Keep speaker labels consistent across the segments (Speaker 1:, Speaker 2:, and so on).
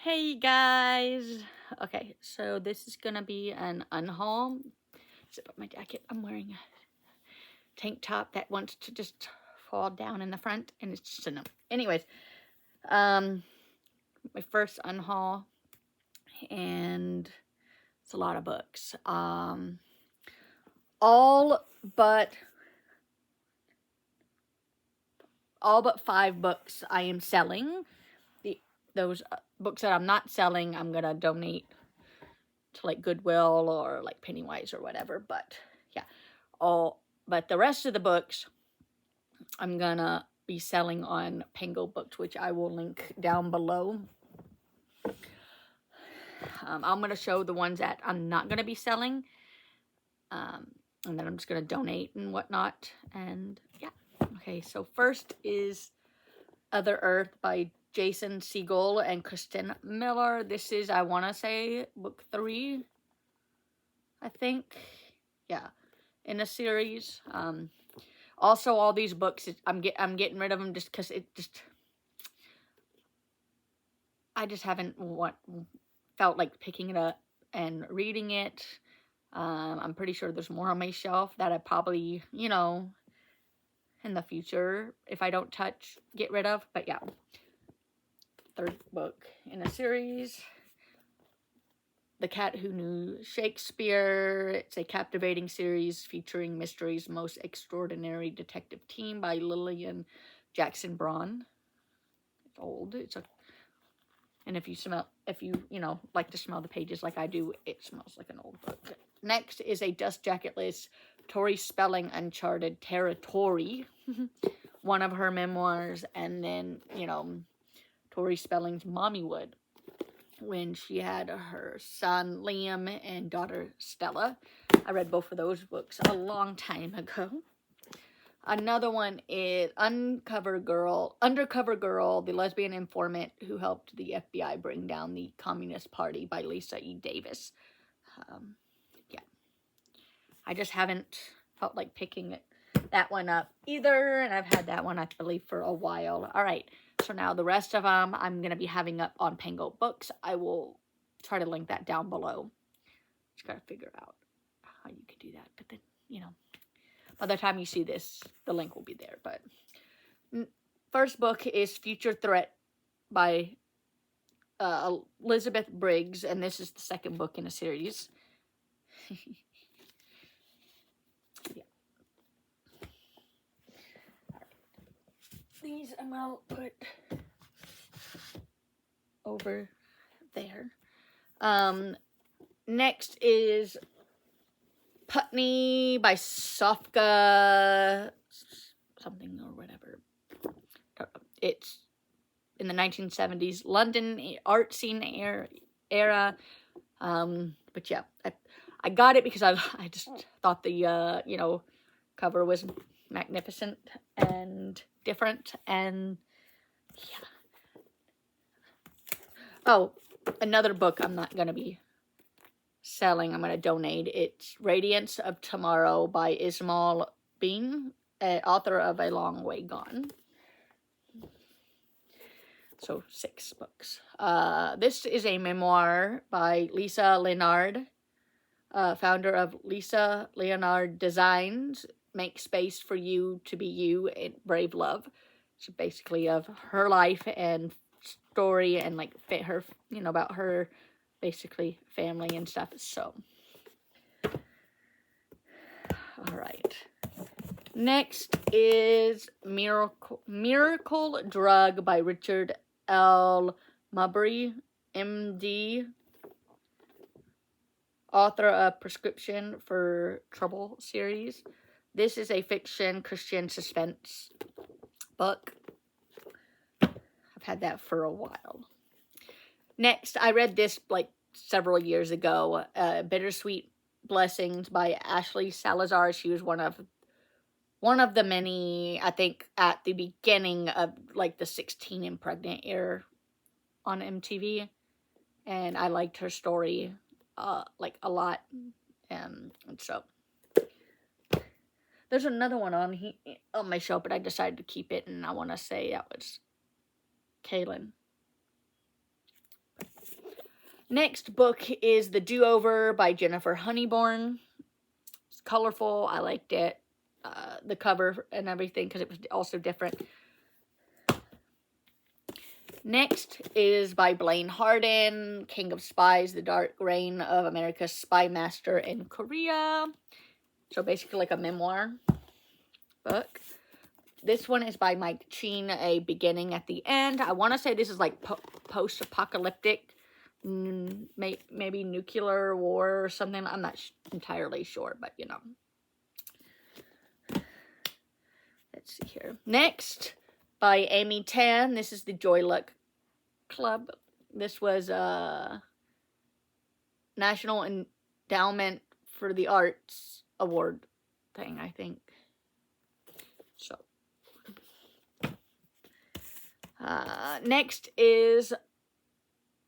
Speaker 1: Hey guys! Okay, so this is gonna be an unhaul. Zip up my jacket. I'm wearing a tank top that wants to just fall down in the front, and it's just a no. Anyways, my first unhaul, and it's a lot of books. All but 5 books I am selling. Those books that I'm not selling, I'm gonna donate to like Goodwill or like Pennywise or whatever. But yeah, but the rest of the books I'm gonna be selling on Pango Books, which I will link down below. I'm gonna show the ones that I'm not gonna be selling, and then I'm just gonna donate and whatnot. And yeah, okay. So first is Other Earth by Jason Segel and Kristen Miller. This is, I want to say, book 3, I think. Yeah, in a series. Also, all these books, I'm getting rid of them just because I just haven't felt like picking it up and reading it. I'm pretty sure there's more on my shelf that I probably, in the future, if I don't touch, get rid of. But yeah, 3rd book in a series. The Cat Who Knew Shakespeare. It's a captivating series featuring mystery's most extraordinary detective team by Lillian Jackson Braun. It's old. And if you like to smell the pages like I do, it smells like an old book. Next is a Dust Jacketless Tori Spelling Uncharted Territory. One of her memoirs, and then, Tori Spelling's Mommywood, when she had her son Liam and daughter Stella. I read both of those books a long time ago. Another one is Undercover Girl, the lesbian informant who helped the FBI bring down the Communist Party by Lisa E. Davis. Yeah. I just haven't felt like picking that one up either, and I've had that one, I believe, for a while. All right, so now the rest of them I'm going to be having up on Pango Books. I will try to link that down below. Just got to figure out how you could do that, but then, by the time you see this, the link will be there. But first book is Future Threat by Elizabeth Briggs, and this is the 2nd book in a series. Yeah. Right. These I'm going to put over there. Next is Putney by Sofka something or whatever. It's in the 1970s London art scene era. But yeah, I got it because I just thought the cover was magnificent and different, and yeah. Oh, another book I'm not gonna be selling, I'm going to donate. It's Radiance of Tomorrow by Ismail Bean, author of A Long Way Gone. So 6 books. This is a memoir by Lisa Leonard, founder of Lisa Leonard Designs. Make space for you to be you in brave love. So basically of her life and story, and like her, about her basically family and stuff. So, all right. Next is Miracle Drug by Richard L. Mabry, MD, author of Prescription for Trouble series. This is a fiction Christian suspense book. I've had that for a while. Next, I read this like several years ago, Bittersweet Blessings by Ashley Salazar. She was one of the many, I think, at the beginning of like the 16 and pregnant era on MTV, and I liked her story like a lot, and so there's another one on my shelf, but I decided to keep it, and I want to say that was Kaylin. Next book is The Do-Over by Jennifer Honeyborn. It's colorful. I liked it. The cover and everything, because it was also different. Next is by Blaine Harden, King of Spies, The Dark Reign of America's Spy Master in Korea. So basically like a memoir book. This one is by Mike Cheen, A Beginning at the End. I want to say this is like post-apocalyptic, maybe nuclear war or something. I'm not entirely sure, but you know. Let's see here. Next, by Amy Tan. This is the Joy Luck Club. This was a National Endowment for the Arts Award thing, I think. So, next is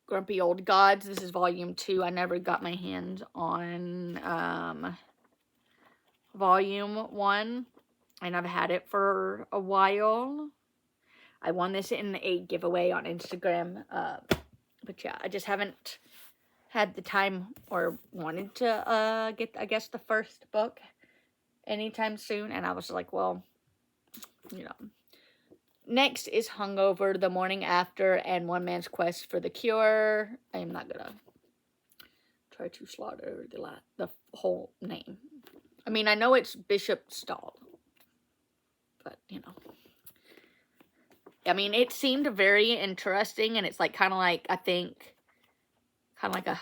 Speaker 1: Grumpy Old Gods. This is volume 2. I never got my hands on volume 1. And I've had it for a while. I won this in a giveaway on Instagram. But yeah, I just haven't had the time or wanted to get, I guess, the first book anytime soon. And I was like, well, you know. Next is Hungover, The Morning After, and One Man's Quest for the Cure. I am not going to try to slaughter the whole name. I mean, I know it's Bishop Stahl. But, you know. I mean, it seemed very interesting, and it's like, kind of like, I think, kind of like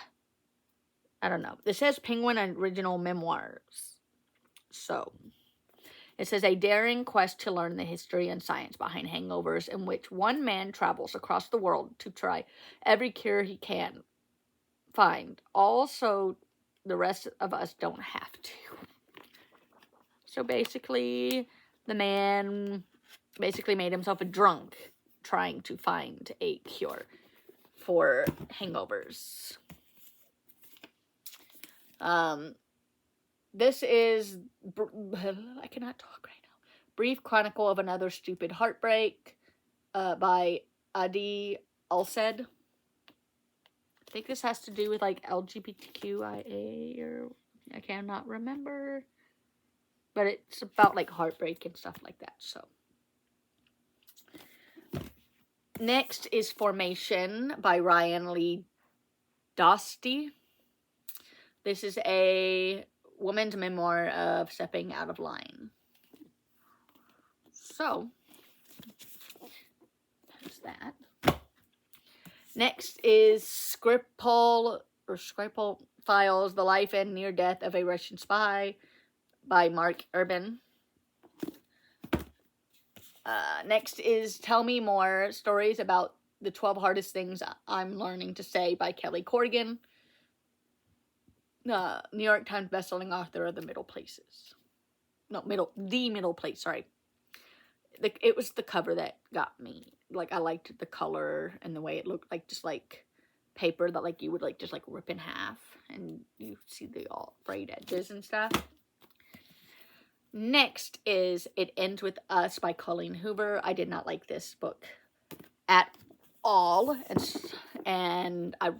Speaker 1: I don't know. This says Penguin Original Memoirs. So, it says, a daring quest to learn the history and science behind hangovers, in which one man travels across the world to try every cure he can find. Also, the rest of us don't have to. So, basically, the man basically made himself a drunk trying to find a cure for hangovers. This is, I cannot talk right now, Brief Chronicle of Another Stupid Heartbreak by Adi Alsed. I think this has to do with like LGBTQIA, or I cannot remember. But it's about, like, heartbreak and stuff like that, so. Next is Formation by Ryan Lee Dosty. This is a woman's memoir of stepping out of line. So, there's that. Next is Skripal Files, The Life and Near Death of a Russian Spy by Mark Urban. Next is Tell Me More, Stories About the 12 Hardest Things I'm Learning to Say by Kelly Corrigan. New York Times bestselling author of The Middle Places. The Middle Place, sorry. It was the cover that got me. Like, I liked the color and the way it looked like, just like paper that like you would like just like rip in half. And you see the all frayed edges and stuff. Next is It Ends With Us by Colleen Hoover. I did not like this book at all. And I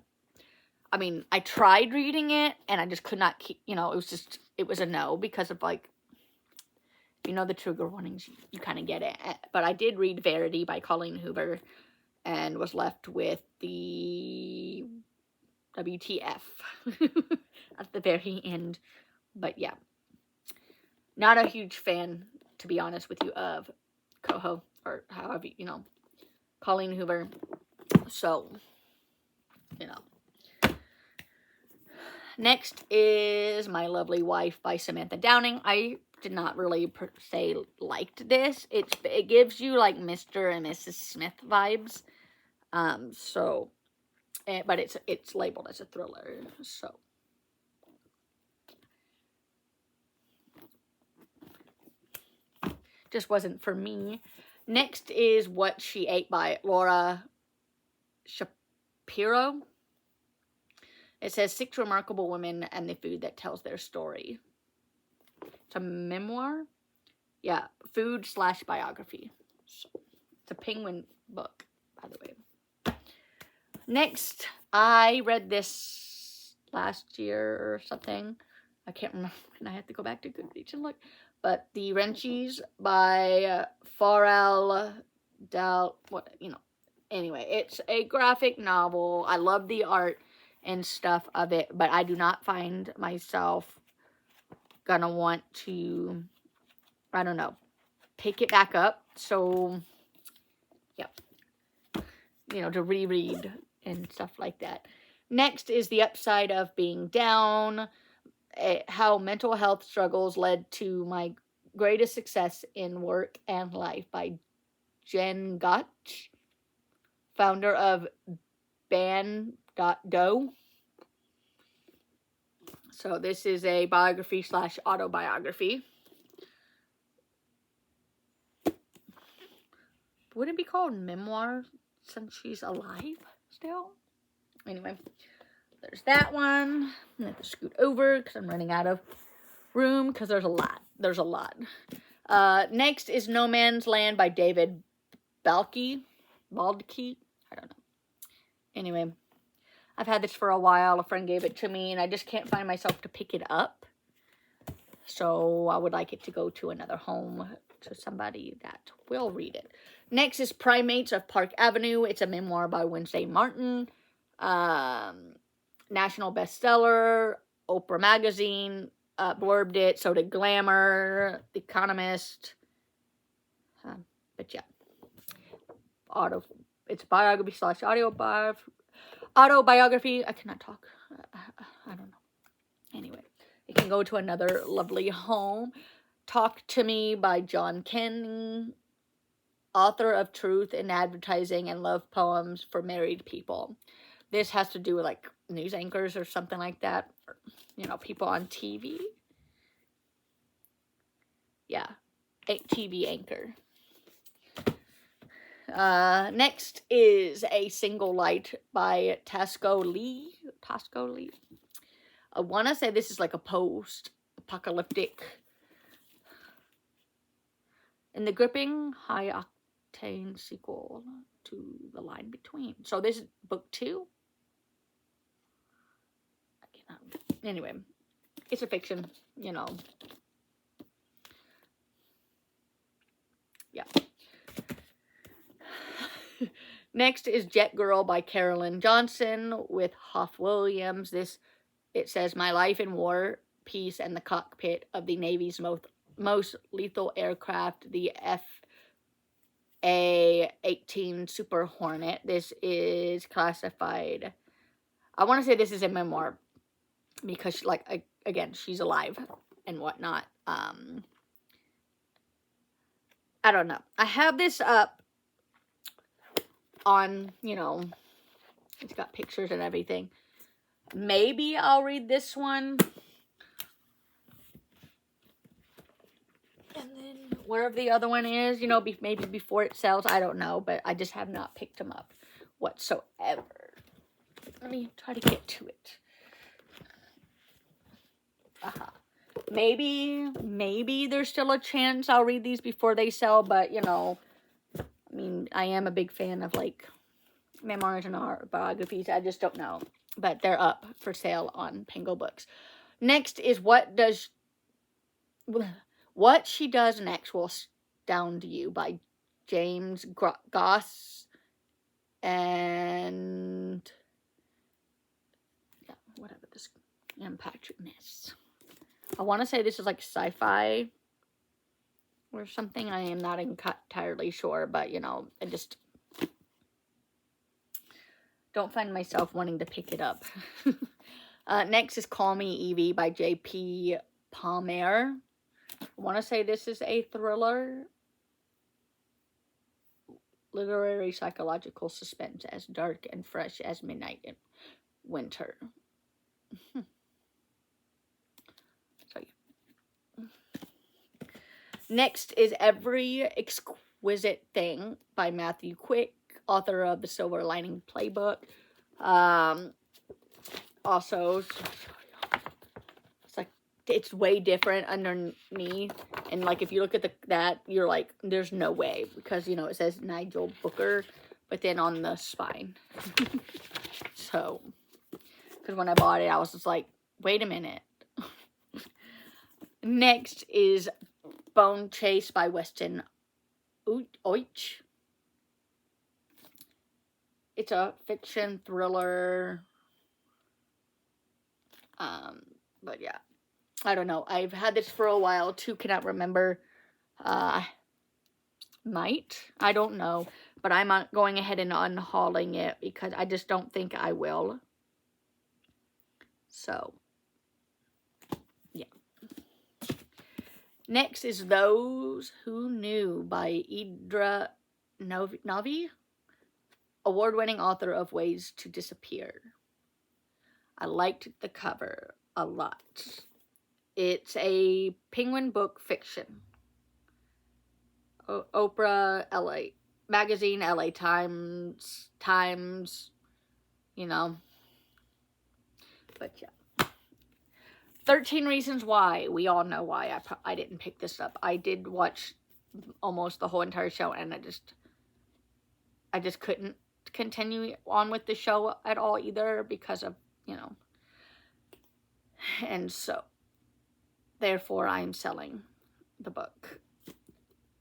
Speaker 1: mean, I tried reading it, and I just could not keep, you know, it was a no, because of, like, if you know the trigger warnings, you kind of get it. But I did read Verity by Colleen Hoover, and was left with the WTF at the very end. But, yeah. Not a huge fan, to be honest with you, of Coho, or however, you know, Colleen Hoover. So, you know. Next is My Lovely Wife by Samantha Downing. I did not really, per se, liked this. It gives you, like, Mr. and Mrs. Smith vibes. But it's labeled as a thriller, so. Just wasn't for me. Next is What She Ate by Laura Shapiro. It says 6 remarkable women and the food that tells their story. It's a memoir. Yeah, food/biography. So, it's a Penguin book, by the way. Next I read this last year or something. I can't remember, and I have to go back to Goodreads and look. But The Wrenchies by Farrell Dal, anyway, it's a graphic novel. I love the art and stuff of it, but I do not find myself gonna want to, I don't know, pick it back up. So, yeah, to reread and stuff like that. Next is The Upside of Being Down, how mental health struggles led to my greatest success in work and life by Jen Gotch, founder of Ban.do. So this is a biography / autobiography. Would it be called memoir since she's alive still? Anyway, there's that one. I have to scoot over because I'm running out of room because there's a lot. Next is No Man's Land by David Baldke. I don't know. Anyway, I've had this for a while. A friend gave it to me, and I just can't find myself to pick it up. So I would like it to go to another home, to somebody that will read it. Next is Primates of Park Avenue. It's a memoir by Wednesday Martin. National bestseller. Oprah Magazine blurbed it. So did Glamour, The Economist. But yeah. It's biography / autobiography. I cannot talk. I don't know. Anyway, it can go to another lovely home. Talk to Me by John Kenny, author of Truth in Advertising and Love Poems for Married People. This has to do with like news anchors or something like that. Or, people on TV. Yeah, a TV anchor. Next is A Single Light by Tasco Lee. I want to say this is like a post-apocalyptic, in the gripping, high-octane sequel to The Line Between. So this is book 2. Anyway, it's a fiction, Yeah. Next is Jet Girl by Carolyn Johnson with Hoff Williams. It says, my life in war, peace, and the cockpit of the Navy's most lethal aircraft, the FA-18 Super Hornet. This is classified. I want to say this is a memoir because, again, she's alive and whatnot. I don't know. I have this up on, it's got pictures and everything. Maybe I'll read this one. And then wherever the other one is, maybe before it sells. I don't know, but I just have not picked them up whatsoever. Let me try to get to it. Maybe there's still a chance I'll read these before they sell, but, I am a big fan of, memoirs and autobiographies. I just don't know. But they're up for sale on Penguin Books. Next is What She Does Next Will Astound You by James Goss and Patrick Ness. I want to say this is like sci-fi or something. I am not entirely sure, but I just don't find myself wanting to pick it up. Next is Call Me Evie by J.P. Palmer. I want to say this is a thriller. Literary psychological suspense as dark and fresh as midnight in winter. Next is Every Exquisite Thing by Matthew Quick, author of The Silver Lining Playbook. Also, it's way different underneath. And, if you look at that, you're like, there's no way. Because, it says Nigel Booker, but then on the spine. So, So, because when I bought it, I was just like, wait a minute. Next is Bone Chase by Weston Oich. It's a fiction thriller. But yeah, I don't know. I've had this for a while too. Cannot remember. Might. I don't know. But I'm going ahead and unhauling it because I just don't think I will. So, yeah. Next is Those Who Knew by Idra Navi, award-winning author of Ways to Disappear. I liked the cover a lot. It's a Penguin book fiction. Oprah, LA Magazine, LA Times, you know. But yeah. 13 Reasons Why. We all know why I didn't pick this up. I did watch almost the whole entire show, and I just couldn't continue on with the show at all either because of, you know. And so, therefore, I'm selling the book.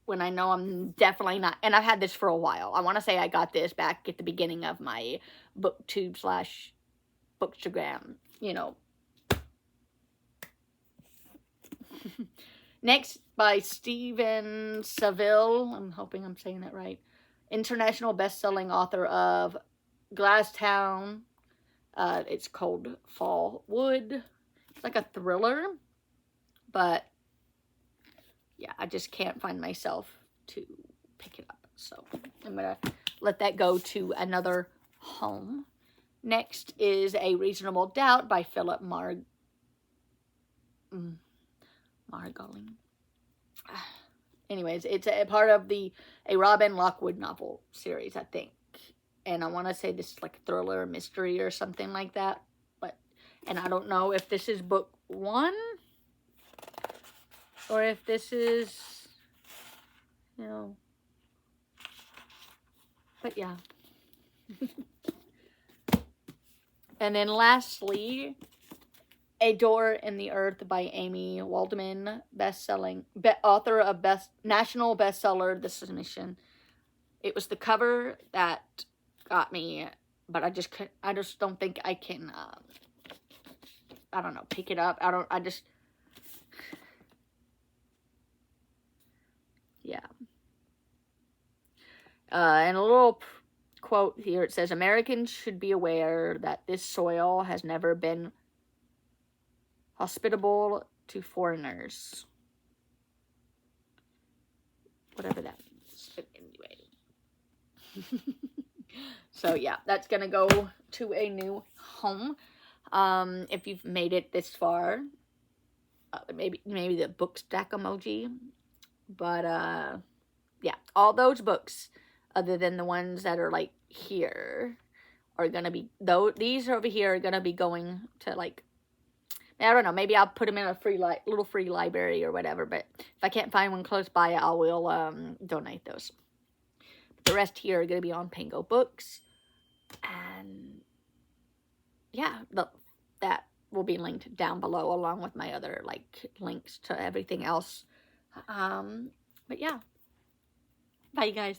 Speaker 1: When I know I'm definitely not, and I've had this for a while. I want to say I got this back at the beginning of my booktube / bookstagram, you know. Next, by Stephen Saville. I'm hoping I'm saying that right. International best-selling author of Glasstown. It's called Fall Wood. It's like a thriller, but yeah, I just can't find myself to pick it up. So I'm going to let that go to another home. Next is A Reasonable Doubt by Philip Margoling. Anyways, it's a part of a Robin Lockwood novel series, I think. And I want to say this is like a thriller mystery or something like that. And I don't know if this is book 1 or if this is, you know. But yeah. And then lastly, A Door in the Earth by Amy Waldman, author of national bestseller, The Submission. It was the cover that got me, but I just don't think I can, I don't know, pick it up. Yeah. And a little quote here, it says, Americans should be aware that this soil has never been hospitable to foreigners. Whatever that means. But anyway. So yeah, that's going to go to a new home. If you've made it this far, maybe the book stack emoji. But yeah, all those books, other than the ones that are like here, are going to be, these over here are going to be going to, like, I don't know, maybe I'll put them in a little free library or whatever, but if I can't find one close by, I will donate those. But the rest here are going to be on Pango Books, and yeah, that will be linked down below along with my other, like, links to everything else. But yeah, bye you guys.